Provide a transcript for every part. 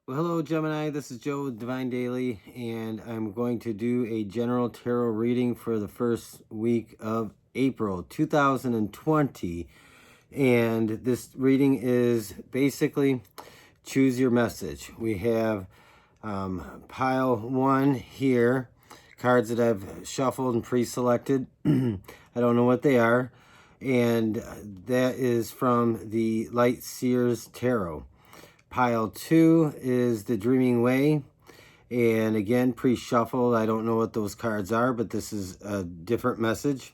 Well, hello, Gemini. This is Joe with Divine Daily, and I'm going to do a general tarot reading for the first week of April 2020. And this reading is basically choose your message. We have pile one here, cards that I've shuffled and pre-selected. I don't know what they are. And that is from the Light Seers Tarot. Pile 2 is the Dreaming Way, and again, pre-shuffled. I don't know what those cards are, but this is a different message.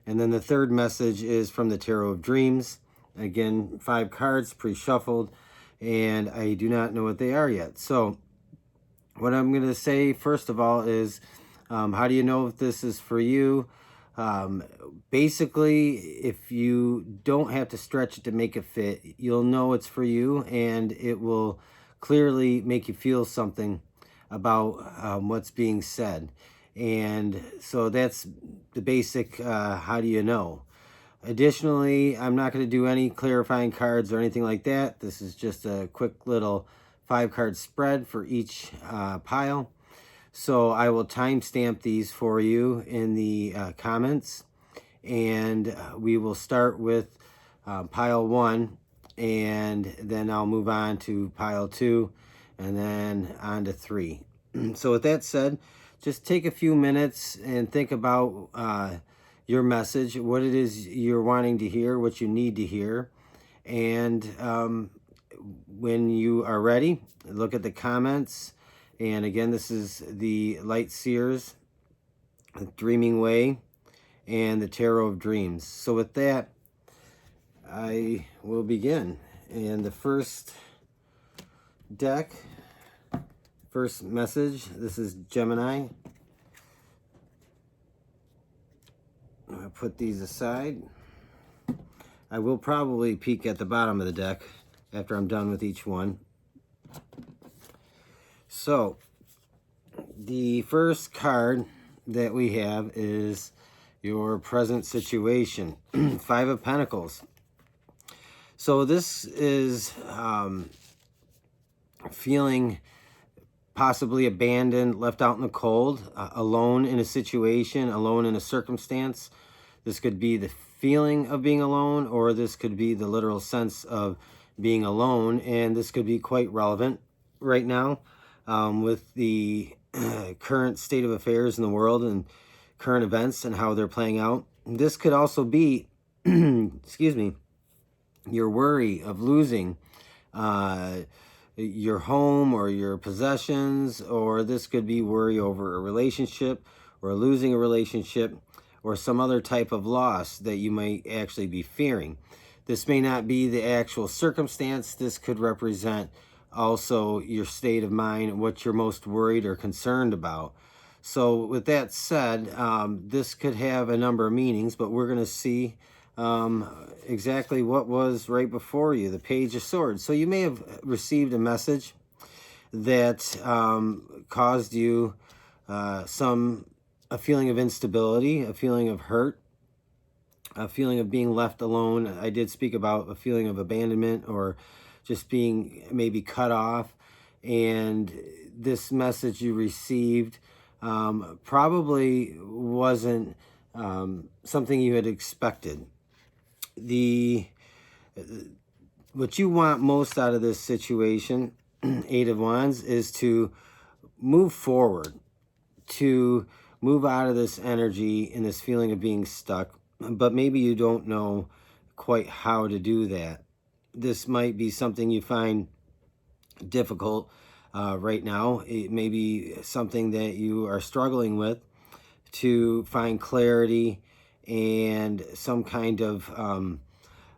And then the third message is from the Tarot of Dreams. Again, 5 cards, pre-shuffled, and I do not know what they are yet. So what I'm going to say, first of all, is how do you know if this is for you? Basically, if you don't have to stretch it to make it fit, you'll know it's for you, and it will clearly make you feel something about what's being said. And so that's the basic how do you know. Additionally, I'm not going to do any clarifying cards or anything like that. This is just a quick little 5-card spread for each pile. So I will timestamp these for you in the comments, and we will start with pile 1, and then I'll move on to pile 2, and then on to 3. So with that said, just take a few minutes and think about your message, what it is you're wanting to hear, what you need to hear, and when you are ready, look at the comments. And again, this is the Light Seers, Dreaming Way, and the Tarot of Dreams. So with that, I will begin. And the first deck, first message, this is Gemini. I'll put these aside. I will probably peek at the bottom of the deck after I'm done with each one. So, the first card that we have is your present situation, 5 of Pentacles. So this is feeling possibly abandoned, left out in the cold, alone in a situation, alone in a circumstance. This could be the feeling of being alone, or this could be the literal sense of being alone, and this could be quite relevant right now. With the current state of affairs in the world and current events and how they're playing out. This could also be, excuse me, your worry of losing your home or your possessions, or this could be worry over a relationship or losing a relationship or some other type of loss that you might actually be fearing. This may not be the actual circumstance. This could represent also your state of mind, what you're most worried or concerned about. So with that said, this could have a number of meanings, but we're going to see exactly what was right before you, the Page of Swords. So you may have received a message that caused you a feeling of instability, a feeling of hurt, a feeling of being left alone. I did speak about a feeling of abandonment or just being maybe cut off. And this message you received probably wasn't something you had expected. What you want most out of this situation, 8 of Wands, is to move forward, to move out of this energy and this feeling of being stuck, but maybe you don't know quite how to do that. This might be something you find difficult right now. It may be something that you are struggling with to find clarity and some kind of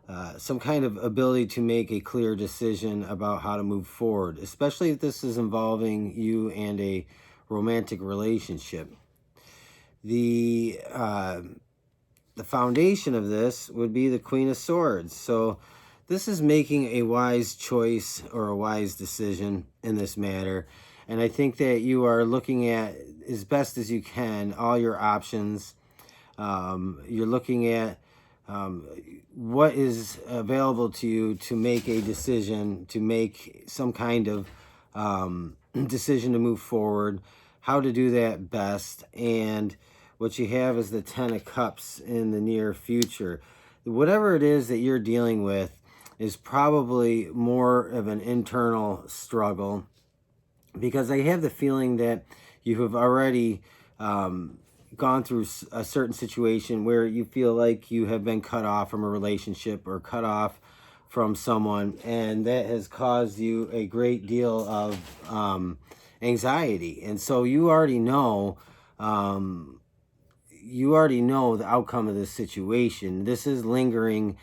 ability to make a clear decision about how to move forward, especially if this is involving you and a romantic relationship. The foundation of this would be the Queen of Swords. So this is making a wise choice or a wise decision in this matter. And I think that you are looking at, as best as you can, all your options. You're looking at what is available to you to make a decision, to make some kind of decision to move forward, how to do that best. And what you have is the Ten of Cups in the near future. Whatever it is that you're dealing with is probably more of an internal struggle, because I have the feeling that you have already gone through a certain situation where you feel like you have been cut off from a relationship or cut off from someone, and that has caused you a great deal of anxiety. And so you already know the outcome of this situation. This is lingering.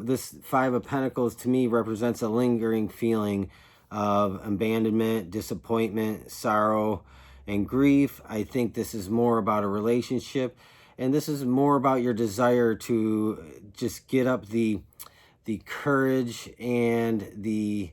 This Five of Pentacles to me represents a lingering feeling of abandonment, disappointment, sorrow, and grief. I think this is more about a relationship, and this is more about your desire to just get up the courage and the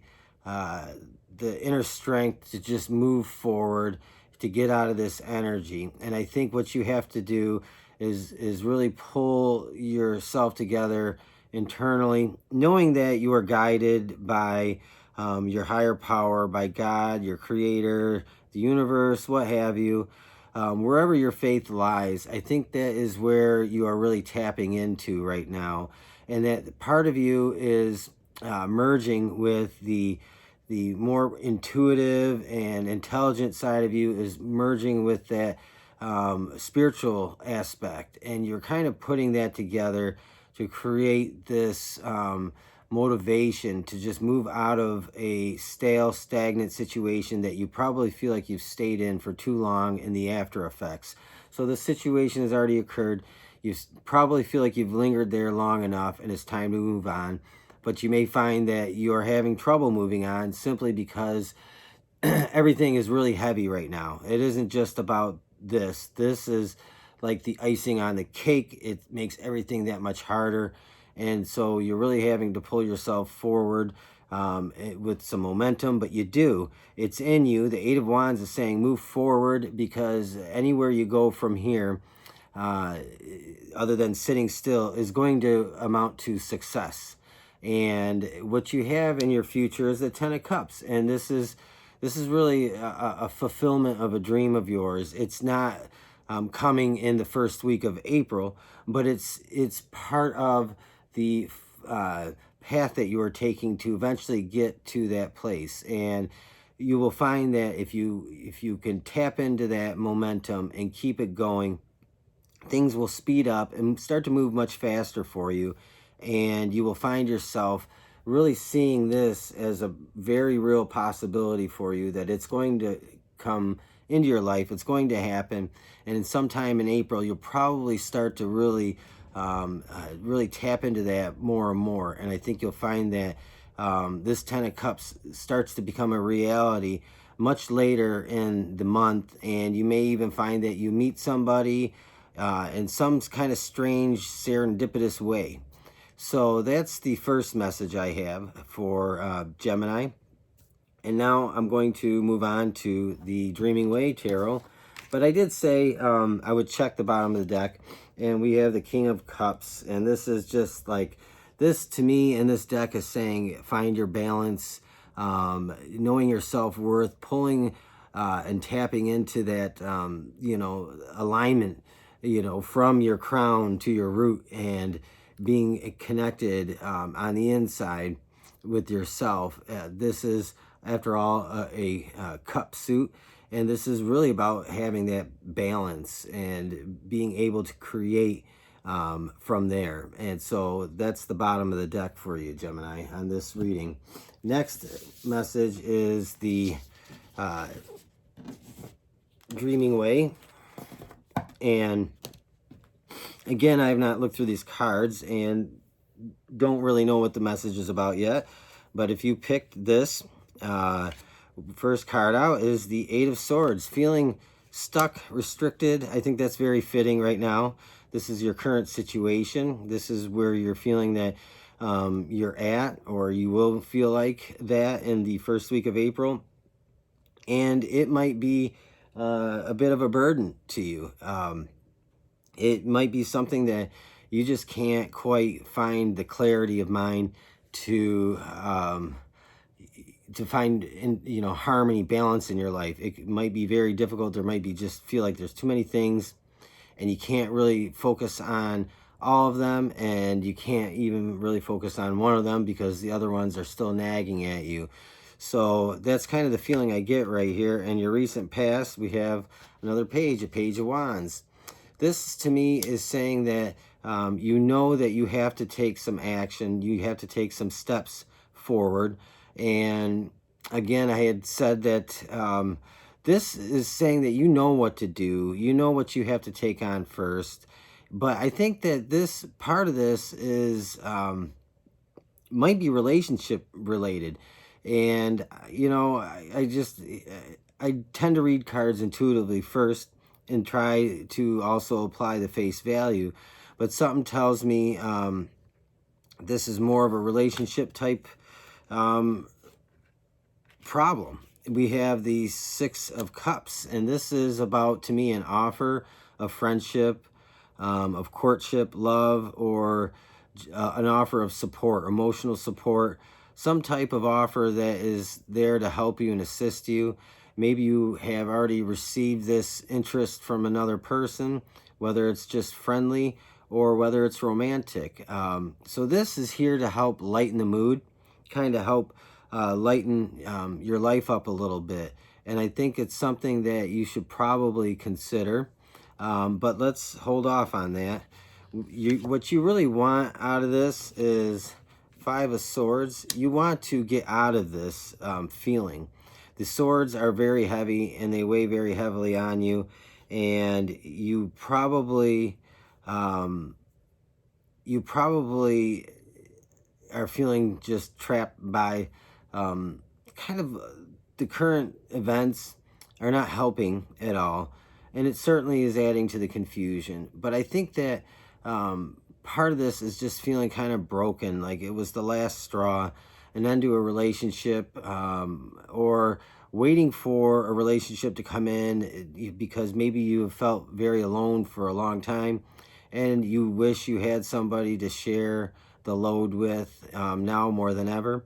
inner strength to just move forward, to get out of this energy. And I think what you have to do is really pull yourself together internally, knowing that you are guided by your higher power, by God, your creator, the universe, what have you. Wherever your faith lies, I think that is where you are really tapping into right now. And that part of you is merging with the more intuitive and intelligent side of you, is merging with that spiritual aspect. And you're kind of putting that together to create this motivation to just move out of a stale, stagnant situation that you probably feel like you've stayed in for too long in the after effects. So the situation has already occurred. You probably feel like you've lingered there long enough and it's time to move on. But you may find that you're having trouble moving on simply because everything is really heavy right now. It isn't just about this. This is like the icing on the cake. It makes everything that much harder. And so you're really having to pull yourself forward with some momentum, but you do. It's in you. The Eight of Wands is saying move forward, because anywhere you go from here, other than sitting still, is going to amount to success. And what you have in your future is the Ten of Cups. And this is really a fulfillment of a dream of yours. It's not coming in the first week of April, but it's part of the path that you are taking to eventually get to that place. And you will find that if you can tap into that momentum and keep it going, things will speed up and start to move much faster for you. And you will find yourself really seeing this as a very real possibility for you, that it's going to come into your life. It's going to happen. And in sometime in April, you'll probably start to really tap into that more and more. And I think you'll find that this Ten of Cups starts to become a reality much later in the month. And you may even find that you meet somebody in some kind of strange, serendipitous way. So that's the first message I have for Gemini. And now I'm going to move on to the Dreaming Way Tarot. But I did say I would check the bottom of the deck. And we have the King of Cups. And this is just like, this to me in this deck is saying find your balance, knowing your self-worth, pulling and tapping into that, alignment, from your crown to your root, and being connected on the inside with yourself. This is, after all, a cup suit, and this is really about having that balance and being able to create from there. And so that's the bottom of the deck for you, Gemini, on this reading. Next message is the Dreaming Way. And again, I have not looked through these cards and don't really know what the message is about yet. But if you picked this, first card out is the Eight of Swords. Feeling stuck, restricted. I think that's very fitting right now. This is your current situation. This is where you're feeling that you're at, or you will feel like that in the first week of April. And it might be a bit of a burden to you. It might be something that you just can't quite find the clarity of mind to, to find harmony, balance in your life. It might be very difficult. There might be just feel like there's too many things and you can't really focus on all of them, and you can't even really focus on one of them because the other ones are still nagging at you. So that's kind of the feeling I get right here. And your recent past, we have another page, a Page of Wands. This to me is saying that you know that you have to take some action, you have to take some steps forward. And again, I had said that this is saying that you know what to do, you know what you have to take on first. But I think that this part of this is might be relationship related. And I tend to read cards intuitively first and try to also apply the face value, but something tells me this is more of a relationship type problem. We have the Six of Cups, and this is about, to me, an offer of friendship, of courtship, love, or an offer of support, emotional support, some type of offer that is there to help you and assist you. Maybe you have already received this interest from another person, whether it's just friendly or whether it's romantic. So this is here to help lighten the mood, kind of help lighten your life up a little bit. And I think it's something that you should probably consider. But let's hold off on that. What you really want out of this is Five of Swords. You want to get out of this feeling. The swords are very heavy and they weigh very heavily on you, and you probably are feeling just trapped by kind of the current events are not helping at all, and it certainly is adding to the confusion. But I think that part of this is just feeling kind of broken, like it was the last straw, an end to a relationship, or waiting for a relationship to come in because maybe you have felt very alone for a long time and you wish you had somebody to share the load with now more than ever.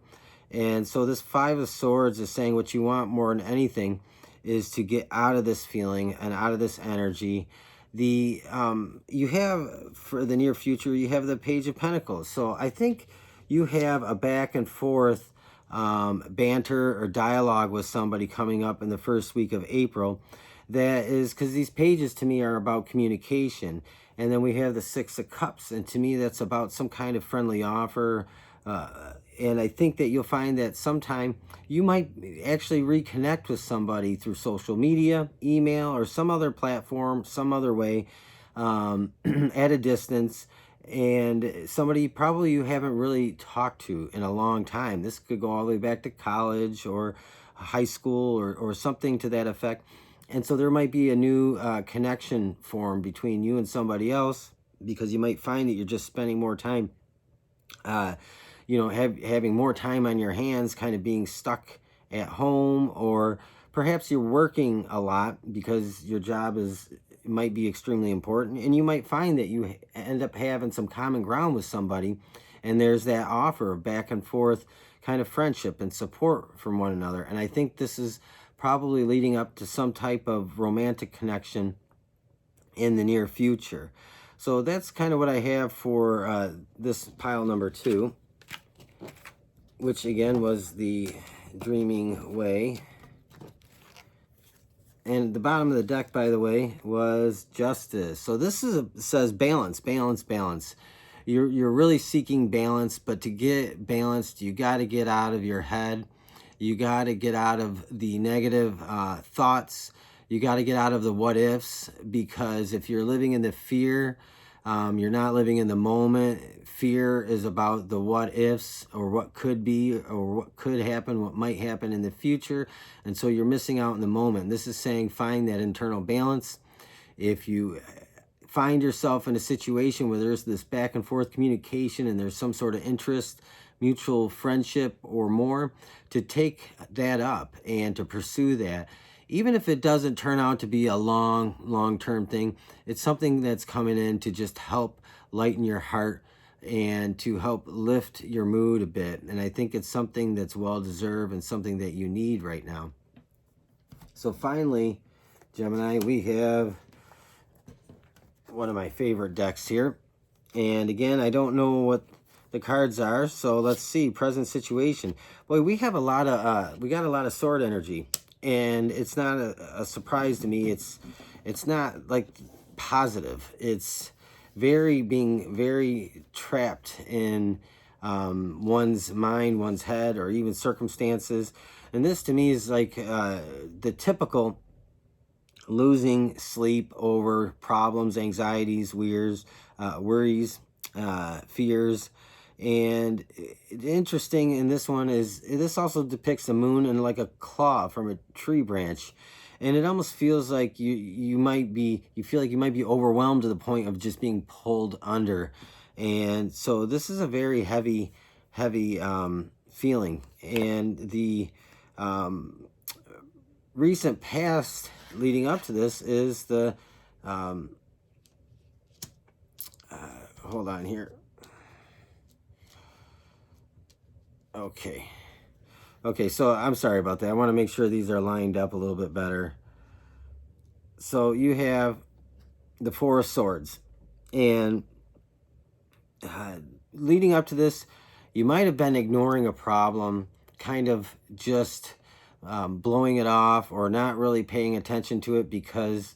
And so this Five of Swords is saying what you want more than anything is to get out of this feeling and out of this energy. You have, for the near future, you have the Page of Pentacles. So I think you have a back and forth banter or dialogue with somebody coming up in the first week of April. That is because these pages to me are about communication. And then we have the Six of Cups, and to me that's about some kind of friendly offer. And I think that you'll find that sometime you might actually reconnect with somebody through social media, email, or some other platform, some other way, at a distance. And somebody probably you haven't really talked to in a long time. This could go all the way back to college or high school or something to that effect. And so there might be a new connection formed between you and somebody else, because you might find that you're just spending more time, having more time on your hands, kind of being stuck at home, or perhaps you're working a lot because your job might be extremely important, and you might find that you end up having some common ground with somebody, and there's that offer of back and forth kind of friendship and support from one another. And I think this is probably leading up to some type of romantic connection in the near future. So that's kind of what I have for this pile number 2, which again was the Dreaming Way. And the bottom of the deck, by the way, was Justice. So this says balance, balance, balance. You're really seeking balance, but to get balanced, you got to get out of your head. You got to get out of the negative thoughts. You got to get out of the what ifs, because if you're living in the fear, you're not living in the moment. Fear is about the what ifs, or what could be, or what could happen, what might happen in the future. And so you're missing out in the moment. This is saying find that internal balance. If you find yourself in a situation where there's this back and forth communication and there's some sort of interest, mutual friendship or more, to take that up and to pursue that. Even if it doesn't turn out to be a long-term thing, it's something that's coming in to just help lighten your heart and to help lift your mood a bit. And I think it's something that's well-deserved and something that you need right now. So finally, Gemini, we have one of my favorite decks here. And again, I don't know what the cards are, so let's see. Present situation. Boy, we have a lot of we got a lot of sword energy, and it's not a surprise to me. It's not like positive. It's being very trapped in one's mind, one's head, or even circumstances. And this to me is like the typical losing sleep over problems, anxieties, worries, fears. And interesting in this one is this also depicts the moon and like a claw from a tree branch, and it almost feels like you feel like you might be overwhelmed to the point of just being pulled under. And so this is a very heavy feeling. And the recent past leading up to this is the hold on here. Okay, so I'm sorry about that. I want to make sure these are lined up a little bit better. So you have the Four of Swords, and leading up to this, you might have been ignoring a problem, kind of just blowing it off or not really paying attention to it because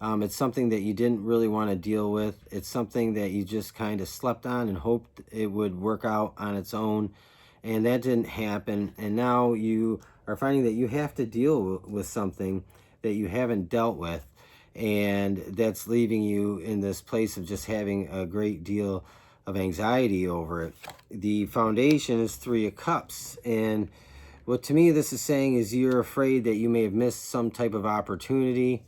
it's something that you didn't really want to deal with. It's something that you just kind of slept on and hoped it would work out on its own. And that didn't happen. And now you are finding that you have to deal with something that you haven't dealt with. And that's leaving you in this place of just having a great deal of anxiety over it. The foundation is Three of Cups. And what to me this is saying is you're afraid that you may have missed some type of opportunity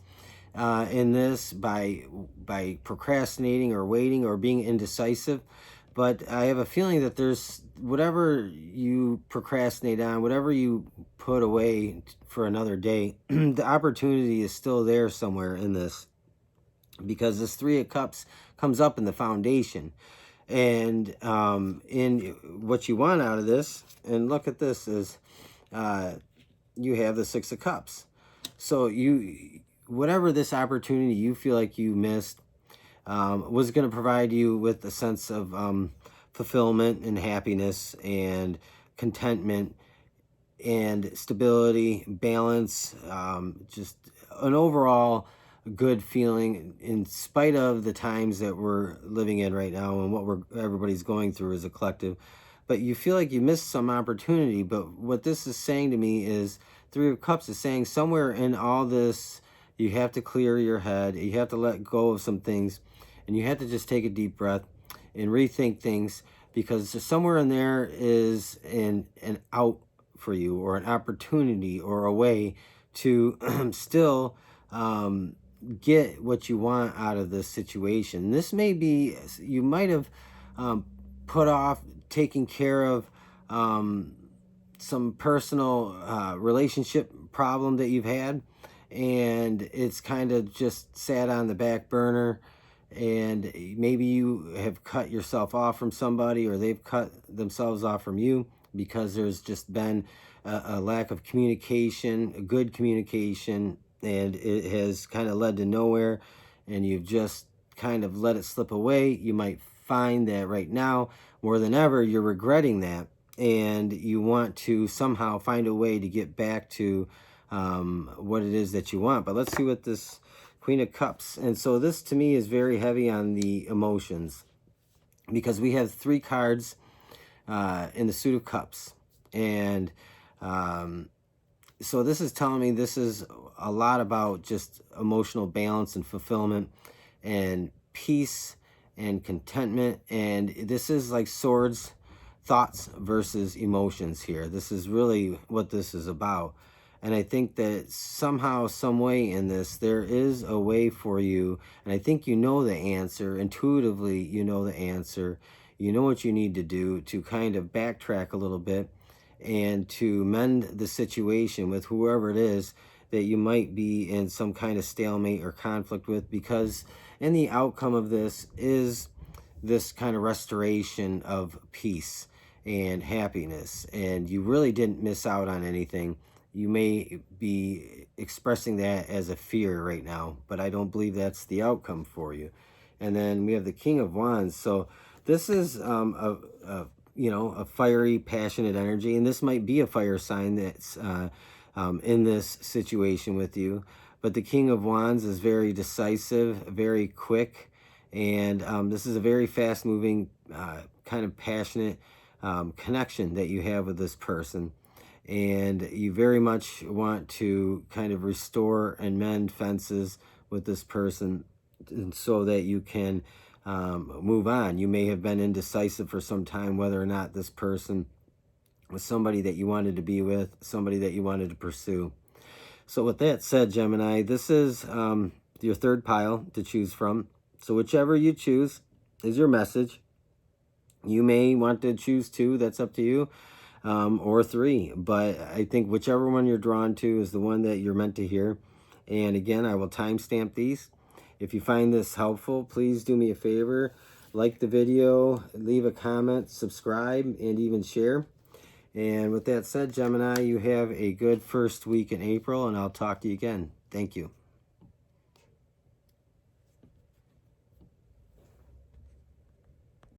in this by procrastinating or waiting or being indecisive. But I have a feeling that there's whatever you procrastinate on, whatever you put away for another day, the opportunity is still there somewhere in this, because this Three of Cups comes up in the foundation. And in what you want out of this, and look at this, is you have the Six of Cups. So whatever this opportunity you feel like you missed, was going to provide you with a sense of fulfillment and happiness and contentment and stability, balance, just an overall good feeling in spite of the times that we're living in right now and what everybody's going through as a collective. But you feel like you missed some opportunity. But what this is saying to me is Three of Cups is saying somewhere in all this, you have to clear your head. You have to let go of some things. And you have to just take a deep breath and rethink things, because somewhere in there is an out for you, or an opportunity, or a way to still get what you want out of this situation. This may be, you might have put off taking care of some personal relationship problem that you've had, and it's kind of just sat on the back burner. And maybe you have cut yourself off from somebody, or they've cut themselves off from you, because there's just been a lack of communication, a good communication, and it has kind of led to nowhere, and you've just kind of let it slip away. You might find that right now, more than ever, you're regretting that, and you want to somehow find a way to get back to what it is that you want. But let's see what this Queen of Cups. And so this to me is very heavy on the emotions, because we have three cards in the Suit of Cups. And so this is telling me this is a lot about just emotional balance and fulfillment and peace and contentment. And this is like swords, thoughts versus emotions here. This is really what this is about. And I think that somehow, some way in this, there is a way for you. And I think you know the answer. Intuitively, you know the answer. You know what you need to do to kind of backtrack a little bit and to mend the situation with whoever it is that you might be in some kind of stalemate or conflict with. Because in the outcome of this is this kind of restoration of peace and happiness, and you really didn't miss out on anything. You may be expressing that as a fear right now, but I don't believe that's the outcome for you. And then we have the King of Wands. So this is a fiery, passionate energy, and this might be a fire sign that's in this situation with you. But the King of Wands is very decisive, very quick, and this is a very fast-moving, kind of passionate connection that you have with this person. And you very much want to kind of restore and mend fences with this person, and so that you can move on. You may have been indecisive for some time whether or not this person was somebody that you wanted to be with, somebody that you wanted to pursue. So with that said, Gemini, this is your third pile to choose from. So whichever you choose is your message. You may want to choose 2, that's up to you, or 3. But I think whichever one you're drawn to is the one that you're meant to hear. And again, I will timestamp these. If you find this helpful, please do me a favor. Like the video, leave a comment, subscribe, and even share. And with that said, Gemini, you have a good first week in April, and I'll talk to you again. Thank you.